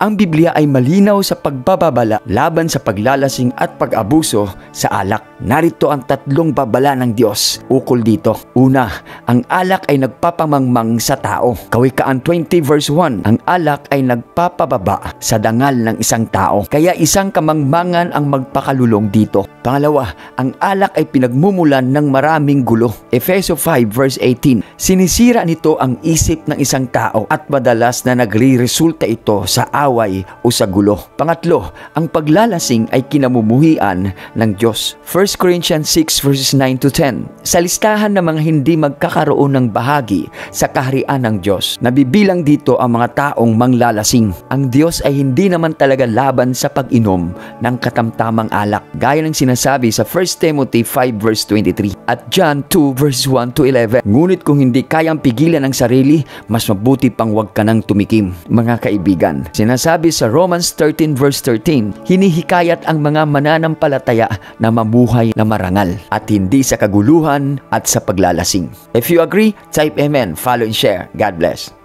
Ang Biblia ay malinaw sa pagbababala laban sa paglalasing at pag-abuso sa alak. Narito ang tatlong babala ng Diyos ukol dito. Una, ang alak ay nagpapamangmang sa tao. Kawikaan 20 verse 1, ang alak ay nagpapababa sa dangal ng isang tao. Kaya isang kamangmangan ang magpakalulong dito. Pangalawa, ang alak ay pinagmumulan ng maraming gulo. Efeso 5 verse 18, sinisira nito ang isip ng isang tao at madalas na nagre-resulta ito sa away o sa gulo. Pangatlo, ang paglalasing ay kinamumuhian ng Diyos. 1 Corinthians 6 verses 9 to 10, sa listahan ng mga hindi magkakaroon ng bahagi sa kaharian ng Diyos, nabibilang dito ang mga taong manglalasing. Ang Diyos ay hindi naman talaga laban sa pag-inom ng katamtamang alak, gaya ng sinasabi sa 1 Timothy 5 verse 23 at John 2 verse 1 to 11. Ngunit kung hindi kayang pigilan ang sarili, mas mabuti pang huwag ka nang tumikim. Mga kaibigan, sinasabi sa Romans 13 verse 13, hinihikayat ang mga mananampalataya na mamuhay na marangal at hindi sa kaguluhan at sa paglalasing. If you agree, type amen, follow and share. God bless.